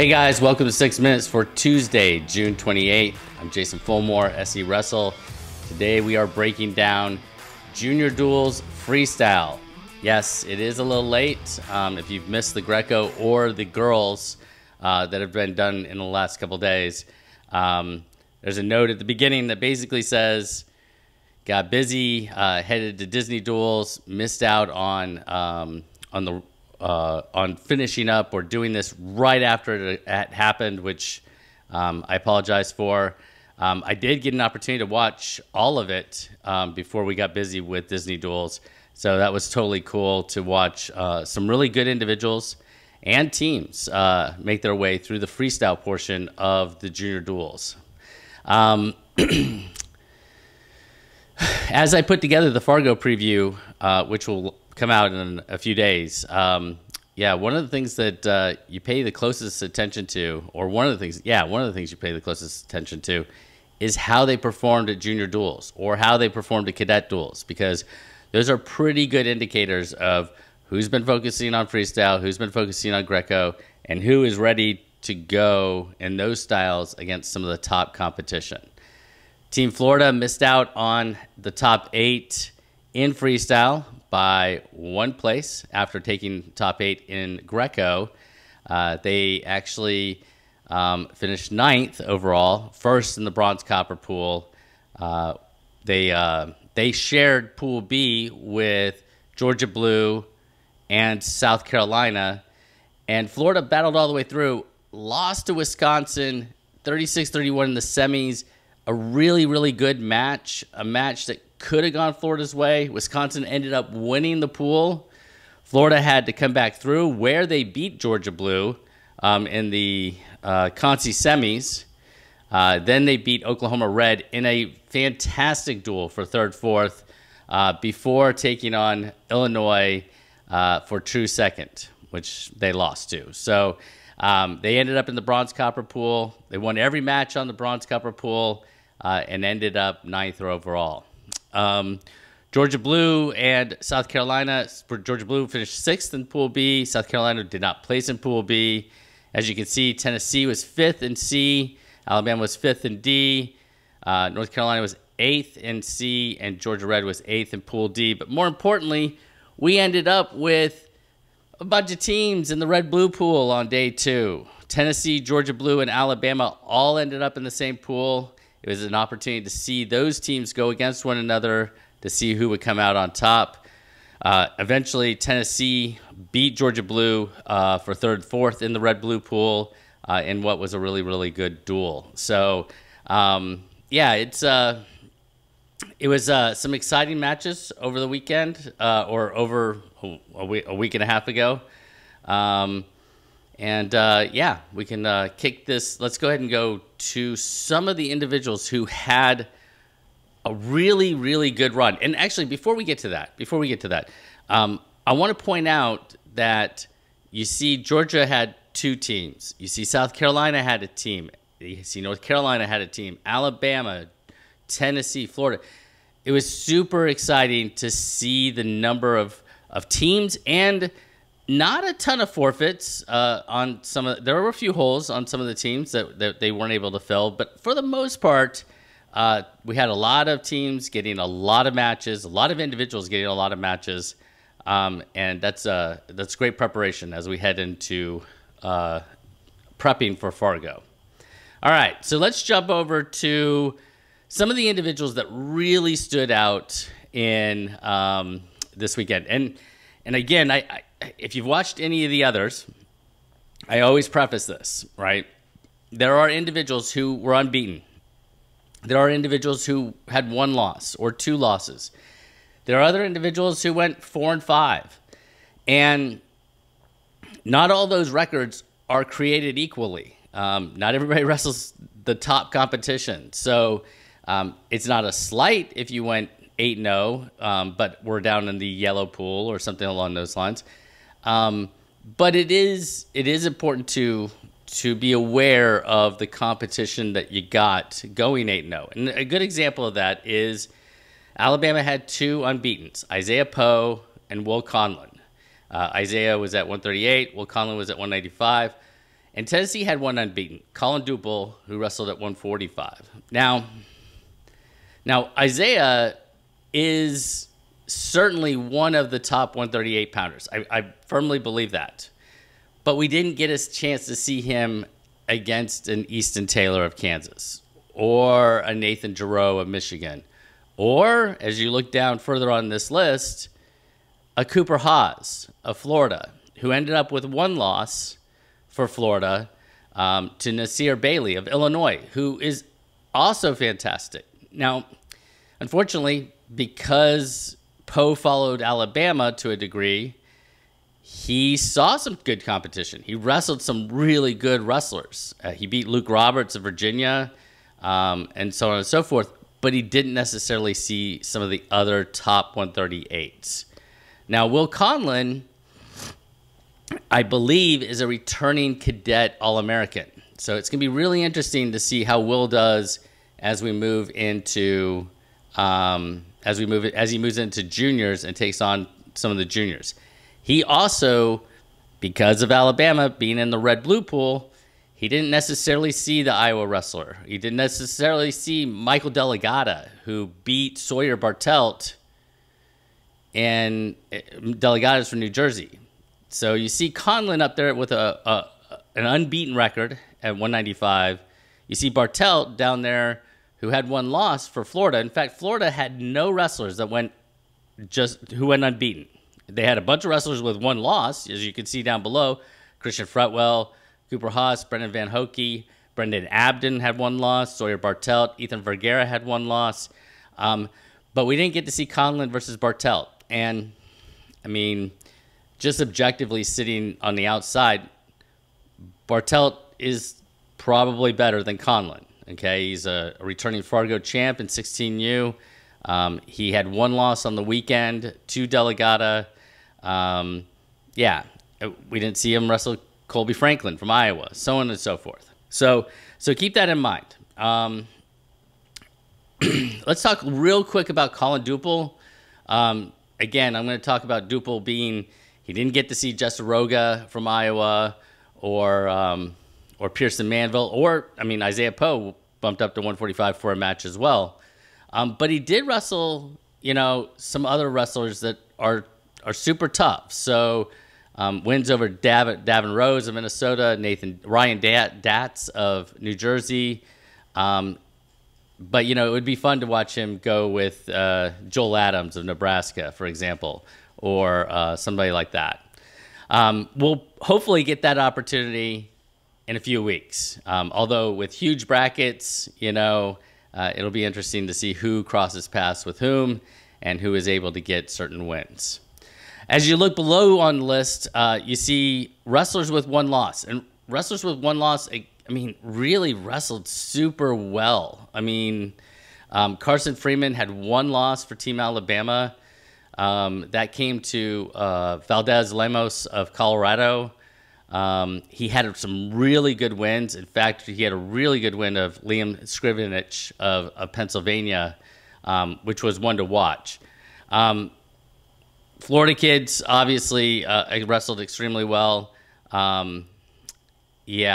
Hey guys, welcome to 6 Minutes for Tuesday, June 28th. I'm Jason Fulmore, SE Wrestle. Today we are breaking down Junior Duels Freestyle. Yes, it is a little late. If you've missed the Greco or the girls that have been done in the last couple days, there's a note at the beginning that basically says, got busy, headed to Disney Duels, missed out on finishing up or doing this right after it happened, which I apologize for. I did get an opportunity to watch all of it before we got busy with Disney Duels. So that was totally cool to watch some really good individuals and teams make their way through the freestyle portion of the Junior Duels. As I put together the Fargo preview, which will come out in a few days, yeah, one of the things that you pay the closest attention to, or one of the things you pay the closest attention to is how they performed at Junior Duels or how they performed at Cadet Duels, because those are pretty good indicators of who's been focusing on freestyle, who's been focusing on Greco, and who is ready to go in those styles against some of the top competition. Team Florida missed out on the top 8 in freestyle by 1 place after taking top 8 in Greco. They actually finished 9th overall, first in the bronze copper pool. They shared Pool B with Georgia Blue and South Carolina, and Florida battled all the way through, lost to Wisconsin 36-31 in the semis. A really, really good match, a match that could have gone Florida's way. Wisconsin ended up winning the pool. Florida had to come back through where they beat Georgia Blue in the Conci semis. Then they beat Oklahoma Red in a fantastic duel for 3rd, 4th before taking on Illinois for true 2nd, which they lost to. So they ended up in the bronze copper pool. They won every match on the bronze copper pool and ended up 9th overall. Georgia Blue and South Carolina, for Georgia Blue finished 6th in Pool B. South Carolina did not place in Pool B. As you can see, Tennessee was 5th in C. Alabama was 5th in D. North Carolina was 8th in C. And Georgia Red was 8th in Pool D. But more importantly, we ended up with a bunch of teams in the Red-Blue pool on day 2. Tennessee, Georgia Blue, and Alabama all ended up in the same pool. It was an opportunity to see those teams go against one another to see who would come out on top. Eventually, Tennessee beat Georgia Blue for 3rd, 4th in the Red-Blue pool in what was a really, really good duel. So, yeah, it was some exciting matches over the weekend or over a week and a half ago. Yeah, we can kick this. Let's go ahead and go to some of the individuals who had a really, really good run. And actually, before we get to that, I want to point out that you see Georgia had 2 teams. You see South Carolina had a team. You see North Carolina had a team. Alabama, Tennessee, Florida. It was super exciting to see the number of teams and not a ton of forfeits on some of. There were a few holes on some of the teams that they weren't able to fill, but for the most part, we had a lot of teams getting a lot of matches, a lot of individuals getting a lot of matches, and that's great preparation as we head into prepping for Fargo. All right, so let's jump over to some of the individuals that really stood out in this weekend, and again, if you've watched any of the others, I always preface this, right? There are individuals who were unbeaten. There are individuals who had 1 loss or 2 losses. There are other individuals who went 4 and 5. And not all those records are created equally. Not everybody wrestles the top competition. So it's not a slight if you went 8-0, but we're down in the yellow pool or something along those lines. But it is important to be aware of the competition that you got going 8-0. And a good example of that is Alabama had 2 unbeatens, Isaiah Poe and Will Conlon. Isaiah was at 138, Will Conlon was at 195. And Tennessee had one unbeaten, Colin Duple, who wrestled at 145. Now Isaiah is certainly one of the top 138 pounders. I firmly believe that. But we didn't get a chance to see him against an Easton Taylor of Kansas or a Nathan Giroux of Michigan. Or, as you look down further on this list, a Cooper Haas of Florida, who ended up with one loss for Florida to Nasir Bailey of Illinois, who is also fantastic. Now, unfortunately, because Poe followed Alabama to a degree, he saw some good competition. He wrestled some really good wrestlers. He beat Luke Roberts of Virginia and so on and so forth, but he didn't necessarily see some of the other top 138s. Now, Will Conlon, I believe, is a returning cadet All-American. So it's going to be really interesting to see how Will does as we move into as he moves into juniors and takes on some of the juniors. He also, because of Alabama being in the red-blue pool, he didn't necessarily see the Iowa wrestler. He didn't necessarily see Michael Delegata, who beat Sawyer Bartelt, and Delegata's from New Jersey. So you see Conlon up there with an unbeaten record at 195. You see Bartelt down there, who had one loss for Florida. In fact, Florida had no wrestlers who went unbeaten. They had a bunch of wrestlers with one loss, as you can see down below. Christian Fretwell, Cooper Haas, Brendan Van Hoke, Brendan Abden had one loss. Sawyer Bartelt, Ethan Vergara had one loss. But we didn't get to see Conlon versus Bartelt. And, I mean, just objectively sitting on the outside, Bartelt is probably better than Conlon. Okay, he's a returning Fargo champ in 16U. He had one loss on the weekend to Delegata. We didn't see him wrestle Colby Franklin from Iowa, so on and so forth. So keep that in mind. Let's talk real quick about Colin Duple. Again, I'm going to talk about Duple being, he didn't get to see Jessaroga from Iowa or Pearson Manville, or, Isaiah Poe bumped up to 145 for a match as well. But he did wrestle, some other wrestlers that are super tough. So wins over Davin Rose of Minnesota, Ryan Datz of New Jersey. But, it would be fun to watch him go with Joel Adams of Nebraska, for example, or somebody like that. We'll hopefully get that opportunity in a few weeks. Although with huge brackets, it'll be interesting to see who crosses paths with whom and who is able to get certain wins. As you look below on the list, you see wrestlers with one loss. And wrestlers with one loss, really wrestled super well. Carson Freeman had one loss for Team Alabama. That came to Valdez Lemos of Colorado. He had some really good wins. In fact, he had a really good win of Liam Scrivenich of Pennsylvania, which was one to watch. Florida kids obviously wrestled extremely well. We've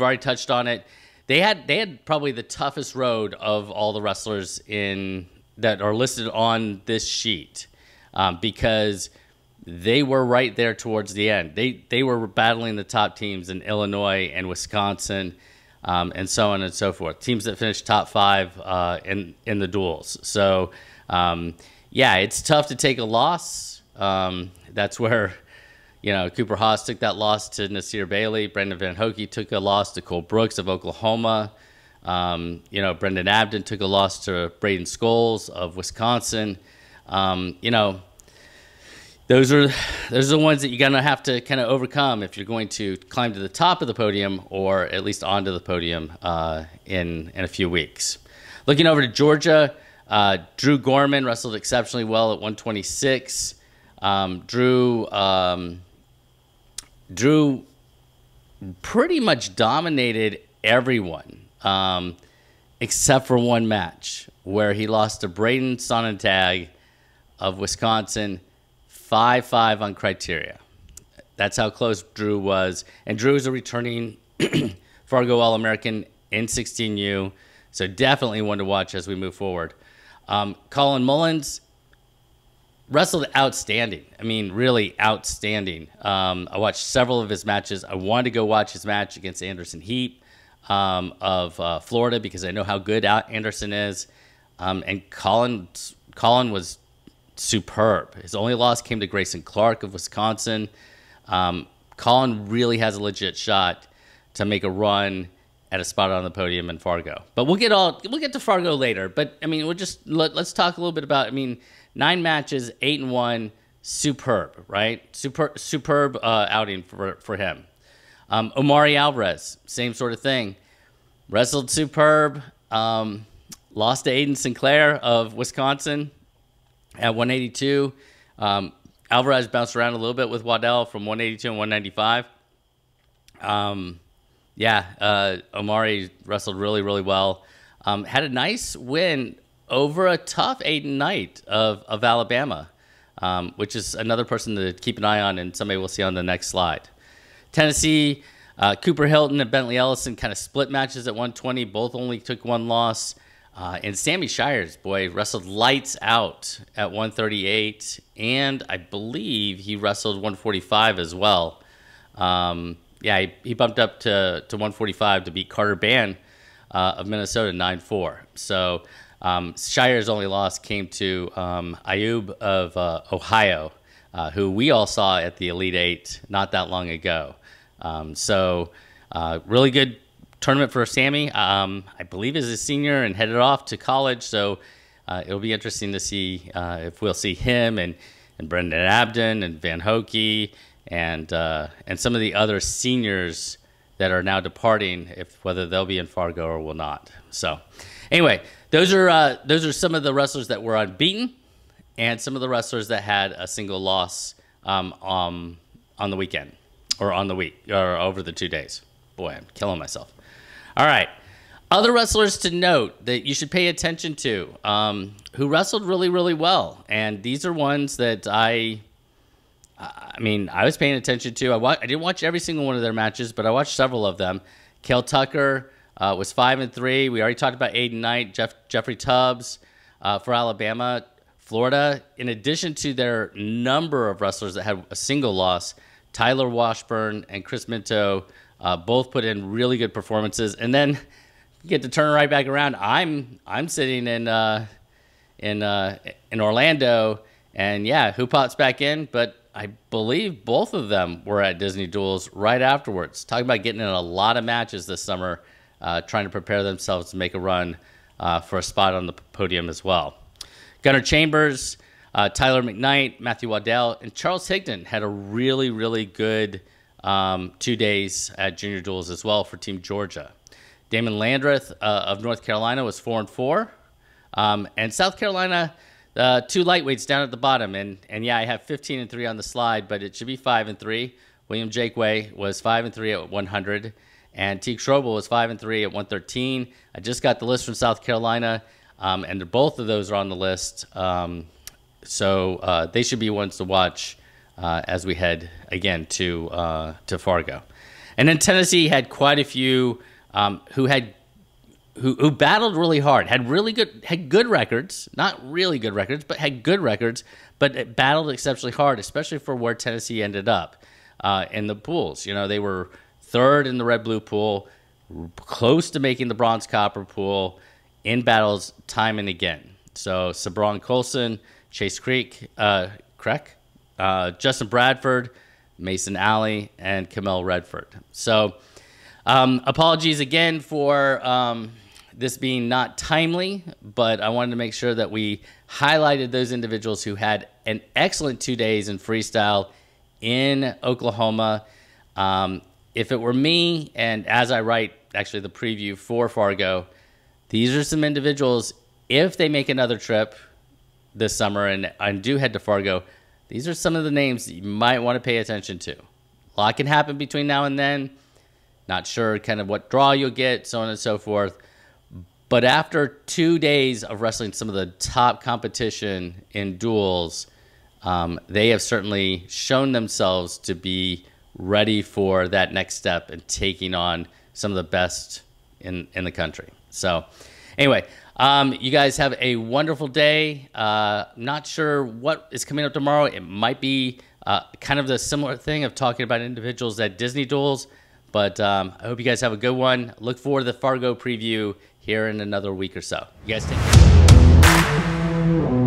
already touched on it. They had probably the toughest road of all the wrestlers that are listed on this sheet, because they were right there towards the end. They were battling the top teams in Illinois and Wisconsin, and so on and so forth. Teams that finished top 5 in the duels. So, it's tough to take a loss. That's where, Cooper Haas took that loss to Nasir Bailey. Brendan Van Hoke took a loss to Cole Brooks of Oklahoma. Brendan Abden took a loss to Braden Scholes of Wisconsin. Those are the ones that you're going to have to kind of overcome if you're going to climb to the top of the podium, or at least onto the podium in a few weeks. Looking over to Georgia, Drew Gorman wrestled exceptionally well at 126. Drew pretty much dominated everyone except for one match where he lost to Braden Sonnentag of Wisconsin 5-5 on criteria. That's how close Drew was. And Drew is a returning Fargo All-American in 16U. So definitely one to watch as we move forward. Colin Mullins wrestled outstanding. I mean, really outstanding. I watched several of his matches. I wanted to go watch his match against Anderson Heap of Florida because I know how good Anderson is. And Colin was superb. His only loss came to Grayson Clark of Wisconsin. Colin really has a legit shot to make a run at a spot on the podium in Fargo. But we'll get to Fargo later. But I mean, let's talk a little bit about. I mean, 9 matches, 8-1, superb, right? Superb outing for him. Omari Alvarez, same sort of thing. Wrestled superb. Lost to Aiden Sinclair of Wisconsin at 182. Alvarez bounced around a little bit with Waddell from 182 and 195. Omari wrestled really, really well. Had a nice win over a tough Aiden Knight of Alabama, which is another person to keep an eye on, and somebody we'll see on the next slide. Tennessee, Cooper Hilton and Bentley Ellison kind of split matches at 120. Both only took 1 loss. And Sammy Shires, boy, wrestled lights out at 138, and I believe he wrestled 145 as well. He bumped up to 145 to beat Carter Ban of Minnesota 9-4. So Shires' only loss came to Ayub of Ohio, who we all saw at the Elite Eight not that long ago. Really good tournament for Sammy. I believe is a senior and headed off to college, so it'll be interesting to see if we'll see him and Brendan Abden and Van Hoke and some of the other seniors that are now departing, whether they'll be in Fargo or will not. So anyway, those are some of the wrestlers that were unbeaten and some of the wrestlers that had a single loss on the weekend or on the week or over the 2 days. Boy, I'm killing myself. All right. Other wrestlers to note that you should pay attention to who wrestled really, really well. And these are ones that I was paying attention to. I didn't watch every single one of their matches, but I watched several of them. Cale Tucker was 5-3. We already talked about Aiden Knight, Jeffrey Tubbs for Alabama. Florida, in addition to their number of wrestlers that had a single loss, Tyler Washburn and Chris Minto both put in really good performances, and then you get to turn right back around. I'm sitting in Orlando, and who pops back in? But I believe both of them were at Disney Duels right afterwards. Talking about getting in a lot of matches this summer, trying to prepare themselves to make a run for a spot on the podium as well. Gunnar Chambers, Tyler McKnight, Matthew Waddell, and Charles Higdon had a really, really good 2 days at Junior Duels as well for Team Georgia. Damon Landreth of North Carolina was 4-4. And South Carolina, 2 lightweights down at the bottom. And I have 15-3 on the slide, but it should be 5-3. William Jakeway was 5-3 at 100. And Teague Strobel was 5-3 at 113. I just got the list from South Carolina, and both of those are on the list. So they should be ones to watch as we head again to Fargo. And then Tennessee had quite a few who battled really hard, had good records, not really good records, but had good records, but it battled exceptionally hard, especially for where Tennessee ended up in the pools. You know, they were 3rd in the red-blue pool, close to making the bronze-copper pool in battles time and again. So Sabron Colson, Chase Creek, Justin Bradford, Mason Alley, and Kamel Redford. So apologies again for this being not timely, but I wanted to make sure that we highlighted those individuals who had an excellent 2 days in freestyle in Oklahoma. If it were me, and as I write actually the preview for Fargo, these are some individuals, if they make another trip this summer and do head to Fargo, these are some of the names that you might want to pay attention to. A lot can happen between now and then. Not sure kind of what draw you'll get, so on and so forth. But after 2 days of wrestling some of the top competition in duels, they have certainly shown themselves to be ready for that next step and taking on some of the best in the country. So anyway, you guys have a wonderful day. Not sure what is coming up tomorrow. It might be kind of the similar thing of talking about individuals at Disney duels, but I hope you guys have a good one. Look forward to the Fargo preview here in another week or so. You guys take care.